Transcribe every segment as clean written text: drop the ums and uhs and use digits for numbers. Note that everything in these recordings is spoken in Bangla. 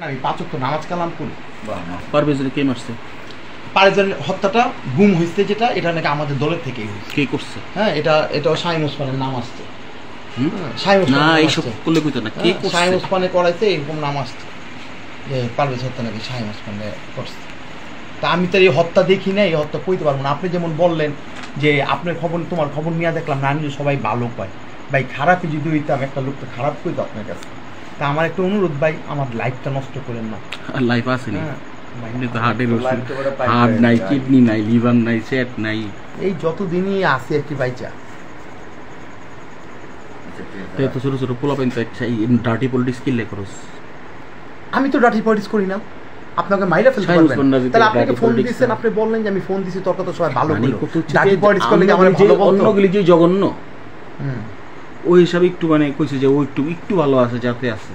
আমি পাঁচ ওয়াক্ত নামাজ কালাম করি। পারভেজের কে মারছে? পারভেজের হত্যাটা গুম হয়েছে যেটা, এটা নাকি আমাদের দলের থেকেই হয়েছে। কে করছে? হ্যাঁ, এটাও শাহিন ওসমানের নাম আসছে। না এইসব করলে কইতো না, কে করছে? শাহিন ওসমানে করাইছে, এরকম নাম আসছে যে পারভেজ হত্যা নাকি শাহিন ওসমানে করছে। তা আমি তো এই হত্যা দেখি না, এই হত্যা কইতে পারবো না। আপনি যেমন বললেন যে আপনার খবর, তোমার খবর নিয়ে দেখলাম না, সবাই ভালো পায়। ভাই খারাপই যদি হইতাম, একটা লোক তো খারাপ কইতো আপনার কাছে। তা আমার একটা অনুরোধ ভাই, আমার লাইফটা নষ্ট করেন না। লাইফ আসেনি, হার্টের ওষুধ, হার্ট নাই, কিডনি নাই, লিভার নাই, সেট নাই, এই যতদিনই আছে আর কি বাইচা। তো ছোট ছোট পোলা পাইন তো ডার্টি পলিটিক্স কিনলে করস। আমি তো ডার্টি পলিটিক্স করি না, আপনাকে মাইরা ফেলতে পারবেন। তাহলে আপনাকে ফোন দিয়েছেন, আপনি বললেন যে আমি ফোন দিছি, তোর কথা সবাই ভালো বলো। ডার্টি পলিটিক্স করলে আমার ভালো বলতো, অন্যগুলি যে জঘন্য, ওই হিসাবে একটু মানে কইছে যে ও একটু ভালো আছে, যাতে আছে।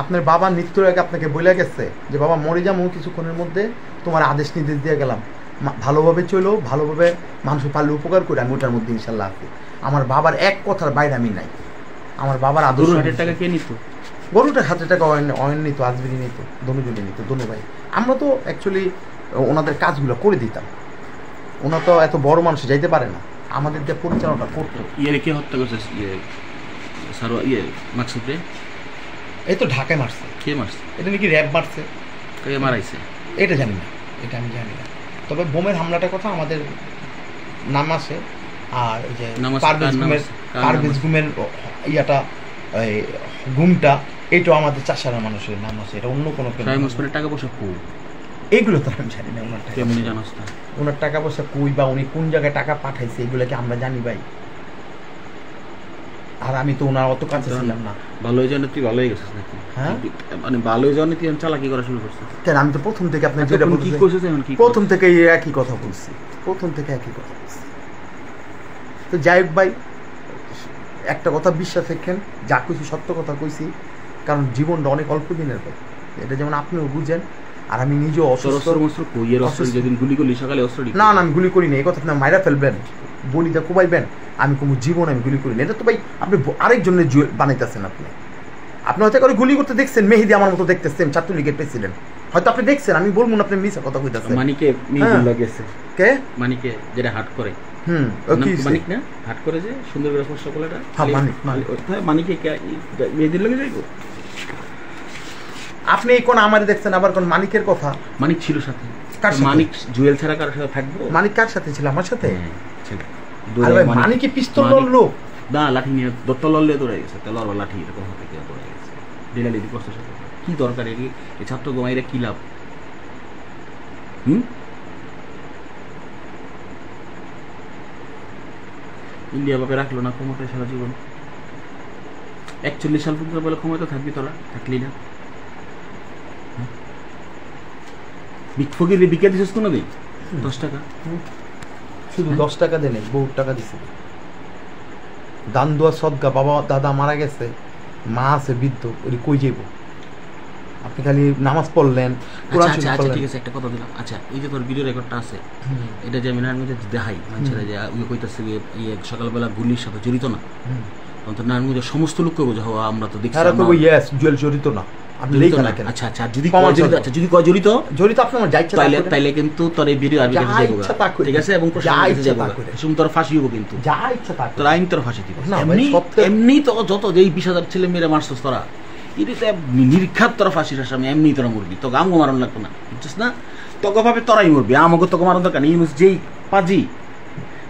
আপনার বাবা মৃত্যুর আগে আপনাকে বলে গেছে যে বাবা মরে যাবো কিছুক্ষণের মধ্যে, তোমার আদেশ নির্দেশ দিয়ে গেলাম, ভালোভাবে চলো, ভালোভাবে মানুষের পারলে উপকার করে, আমি ওটার মধ্যে ইনশাল্লাহ আছি। আমার বাবার এক কথার বাইরে আমি নাই। আমার বাবার আদর্শ। টাকা কে নিত? গরুটার হাজার টাকা অয়ন নিত, আজবিরি নিত, দনুজুলি নিত, দনু ভাই। আমরা তো অ্যাকচুয়ালি ওনাদের কাজগুলো করে দিতাম। ওনা তো এত বড় মানুষ যাইতে পারে না, আমাদের যে পরিচালনাটা করতো। কে হত্যা করছে? মাকসুদে এই তো ঢাকায় মারছে। কে মারছে? এটা নাকি র্যাব মারছে। কে মারাইছে এটা জানি না, এটা আমি জানি না। তবে বোমের হামলাটার কথা আমাদের নাম আছে। আর ওই যে পারভেজ গুমের ইয়াটা, গুমটা, এটাও আমাদের চাষারা মানুষের নাম আছে। এটা অন্য কোনো টাকা পয়সা কই, এইগুলো তো আমি জানি না। ওনার কেমনি জানাস না? ওনার টাকা পয়সা কই বা উনি কোন জায়গায় টাকা পাঠাইছে, এগুলোকে আমরা জানি ভাই। আর আমি তো ওনার অত কাছে ছিলাম না। ভালোই জানে তুই ভালোই গেছিস নাকি? হ্যাঁ, মানে ভালোই জানে তুই চালাকি করা শুরু করছিস কেন? আমি তো প্রথম থেকে আপনি যেটা কি কইছিস এখন, কি প্রথম থেকে একই কথা বলছি, প্রথম থেকে একই কথা বলছি। তো যাই হোক ভাই, একটা কথা বিশ্বাস রাখেন, যা কইছি সত্য কথা কইছি, কারণ জীবনটা অনেক অল্প দিনের ভাই, এটা যেমন আপনিও বুঝেন। আর আমি নিজেও যেদিন গুলি করলি সকালে অস্ত্র না না, আমি গুলি করি না। এই কথা আপনি মাইরা ফেলবেন, বলিটা কোবাইবেন, আমি কোনো জীবন আমি গুলি করি না। এটা তো ভাই আপনি আরেকজনের বানাইতেছেন। আপনি হয়তো করে গুলি করতে দেখছেন, মেহেদি আমার মতো দেখতেছেন, ছাত্রলীগের প্রেসিডেন্ট, হয়তো আপনি দেখছেন। আমি বলবো না আপনি মিছা কথা কইতাছেন। মানিকে মেহেদি লাগেছে কে? মানিকে যেটা হাট করে, মানিক না হাট করে যে সুন্দর করে প্রশ্ন করলে, মানিকে মেহেদির লাগে যাইব। আপনি কোন আমারে দেখছেন, আবার কোন মানিকের কথা? মানিক ছিল সাথে। মানিক জুয়েল ছাড়া কারোর সাথে থাকবো? মানিক কার সাথে ছিল? আমার সাথে। মানিক পিস্তল লড়লো না, লাঠি নিয়ে দত্তল লড়লে দৌড়ে গেছে, তেলর বা লাঠি এরকম হাতে কে দৌড়ে গেছে। ডিলালি কষ্টের সাথে কি দরকার? এই ছাত্র গোমাইরা কি লাভ? ইন্ডিয়া বাপে রাখলো না ক্ষমতায় সারা জীবন। 41 সাল পর্যন্ত বলে ক্ষমতা থাকবি, তোরা থাকলি না। ফকির বিকে দিছিস কোনো দিন? 10 টাকা, শুধু 10 টাকা দেনে বহুত টাকা দিছে। দান দোয়া সদকা, বাবা দাদা মারা গেছে, মা আছে বৃদ্ধ, ওই কই যাইব? আপনি খালি নামাজ পড়লেন। আচ্ছা ঠিক আছে, একটা কথা দিলাম। আচ্ছা, এই যে তোর ভিডিও রেকর্ডটা আছে, এটা যে আমি নারায়ণগঞ্জে দেখাই মানুষেরা যে ওই কইতাছে যে সকালবেলা গুলির সাথে জড়িত না, তখন নারায়ণগঞ্জের সমস্ত লোক কইবো যে আমরা তো দেখছি জুয়েল জড়িত না। আচ্ছা যদি আপনি আমার যাইছে তাইলে কিন্তু তোর এই ভিডিও আর ঠিক আছে, এবং তোর ফাঁসি হবো, কিন্তু তোর আইন তোর ফাঁসি দিব। এমনি তো যত এই 20,000 ছেলে মেয়েরা মারছস তোরা, নিরীক্ষাত তোরা ফাঁসির আসামি, এমনি তোরা মরবি, তোকে আমগো মারণ লাগতো না, বুঝছিস না? তোকে ভাবে তোরাই মরবি, আমাকে তোকে মারণ দরকার নেই। যেই পাজি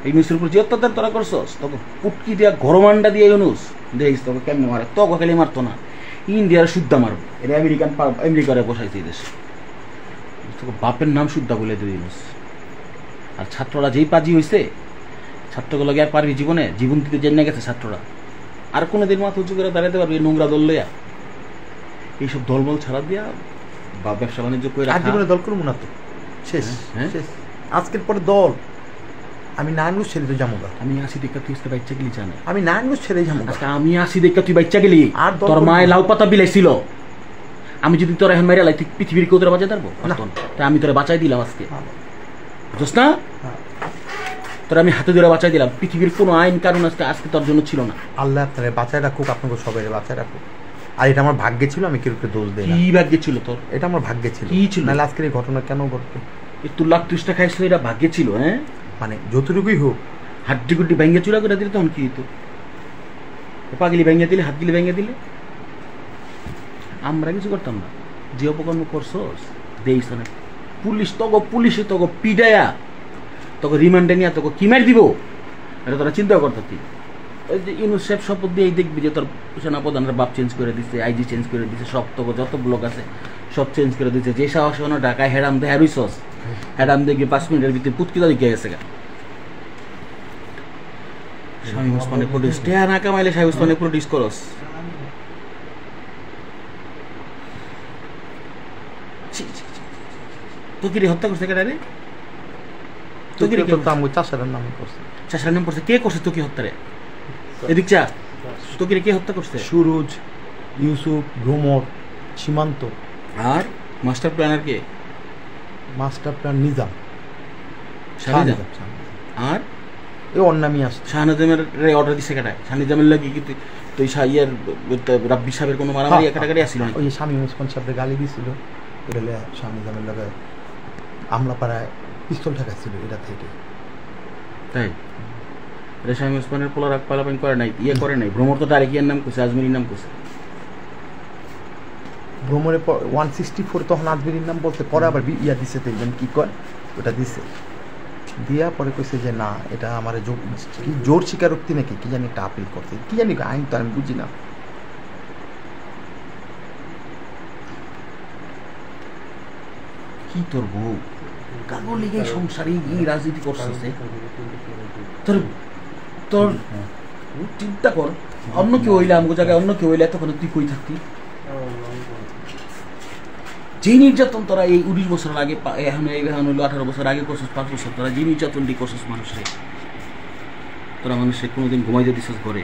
এই নিউজের উপর যে অত্যাচার তোরা করছস, তোকে পুটকি দিয়া ঘরমান্ডা দিয়ে ইউনুস দেখিস তোকে কেমনে মারে। তোকে খালি মারতো না, ইন্ডিয়ার শুদ্ধা মারবে। এটা আমেরিকারে বসাইছে এই দেশে, তোকে বাপের নাম শুদ্ধা বলে দিয়ে ইউনুস। আর ছাত্ররা যেই পাজি হয়েছে, ছাত্রগুলোকে আর পারবি জীবনে? জীবন থেকে জেনে গেছে ছাত্ররা, আর কোনোদিন মাথা উঁচু করে দাঁড়াতে পারবি? নোংরা দল লইয়া, এইসব দলবল ছাড়া দিয়া বা ব্যবসা বাণিজ্য করে জীবনে দল করবো না তো, শেষ। আজকের পরে দল আমি নারায়ণগঞ্জ ছেড়ে তো যাবো। আমি আসি দেখা তুই বাচ্চা গেলি জানে, আমি নারায়ণগঞ্জ ছেড়ে যাবো। আমি আসি দেখা তুই বাচ্চা গেলি, আর তোর মায়ের লাউ পাতা বিলাইছিল। আমি যদি তোর এখন মাইরা লাই, তুই পৃথিবীর কেউ তোরা বাঁচাই পারবো? তাই আমি তোরা বাঁচাই দিলাম আজকে, বুঝছ না? তোরা আমি হাতে ধরে বাঁচাই দিলাম। পৃথিবীর কোনো আইন কারণ আজকে তোর জন্য ছিল না। আল্লাহ আপনারা বাঁচায় রাখুক, আপনাকে সবাই বাঁচায় রাখুক। আর এটা আমার ভাগ্যে ছিল, আমি কেউ দোষ দেই না। কি ভাগ্যে ছিল তোর? এটা আমার ভাগ্যে ছিল। কি ছিল? নাহলে আজকের এই ঘটনা কেন ঘটতো? তুই লাখ তুষ্টা খাইছো, এটা ভাগ্যে ছিল। হ্যাঁ, মানে যতটুকুই হোক, হাড্ডি গুড্ডি ভেঙে চুরা করে দিলে তখন কি হতো? পাগলি ভেঙে দিলে, হাতগুলি ভেঙে দিলে, আমরা কিছু করতাম না। যে অপকর্ম করছোস দেইস না, পুলিশ পুলিশে তোকে পিডায়া তোকে রিমান্ডে নিয়ে তোকে কি মার দিব, এটা তোরা চিন্তা করতে। ওই যে ইউনিসেফ শপথ দিয়ে দেখবি যে তোর সেনাপ্রধানের বাপ চেঞ্জ করে দিচ্ছে, আইজি চেঞ্জ করে দিচ্ছে, সব তোকে যত ব্লক আছে সব চেঞ্জ করে দিচ্ছে। যে সাহস ঢাকায় হেরাম দে হ্যারুইসস, হেরাম দেখবি 5 মিনিটের ভিতরে পুতকিতা দিকে গেছে গা। শামীম ওসমানের প্রোডিউস টেয়া না কামাইলে শামীম ওসমানের প্রোডিউস করস। তোকে হত্যা করছে কেডা রে? তোকে চাষার নাম করছে। চাষার নাম করছে? কে করছে তোকে হত্যা রে? এদিক চা, তোকে কে হত্যা করছে? সুরুজ, ইউসুফ, ভ্রমর, সীমান্ত। আর মাস্টার প্ল্যানার কে? Master plan Nizam. আর এই অন্যামি আসছে। শাহনাজামের অর্ডার দিছে কেডা? শাহনাজামের লাগি কি তুই ইয়ার রাব্বি সাহেবের কোনো মারামারি কাটাকাটি আসছিল না? ওই শামীম ওসমান সাহেবের গালি দিছিল, এটা শাহনাজামের লগে আমলাপাড়ায় পিস্তল ঠেকাচ্ছিল এটা থেকে। তাই এটা শামীম ওসমানের পোলা রাগ পালাপাইন করে নাই, ইয়ে করে নাই। ভ্রমর তো ডাইরেক্ট ইয়ার নাম করছে, আজমিরির নাম করছে। ভ্রমরে 164 তখন আজমিরির নাম বলছে, পরে আবার ইয়া দিছে, দেখবেন কি কয় ওটা দিছে, দিয়া পরে কইছে যে না এটা আমার জোর স্বীকারোক্তি নাকি কি জানি একটা আপিল করছে, কি জানি আইন তো আমি বুঝি না। কি তোর বউ কাগজ লিগে সংসারে এই রাজনীতি করছে? তোর তোর চিন্তা কর, অন্য কেউ হইলে আমগো জায়গায় অন্য কেউ হইলে তখন তুই কই থাকতি? যে নির্যাতন তোরা এই 19 বছর আগে, এখন হলো 18 বছর আগে করছিস, 5 বছর তোরা যে নির্যাতন দিয়ে করছিস মানুষের, তোরা মানুষের কোনোদিন ঘুমাইতে দিছিস ঘরে?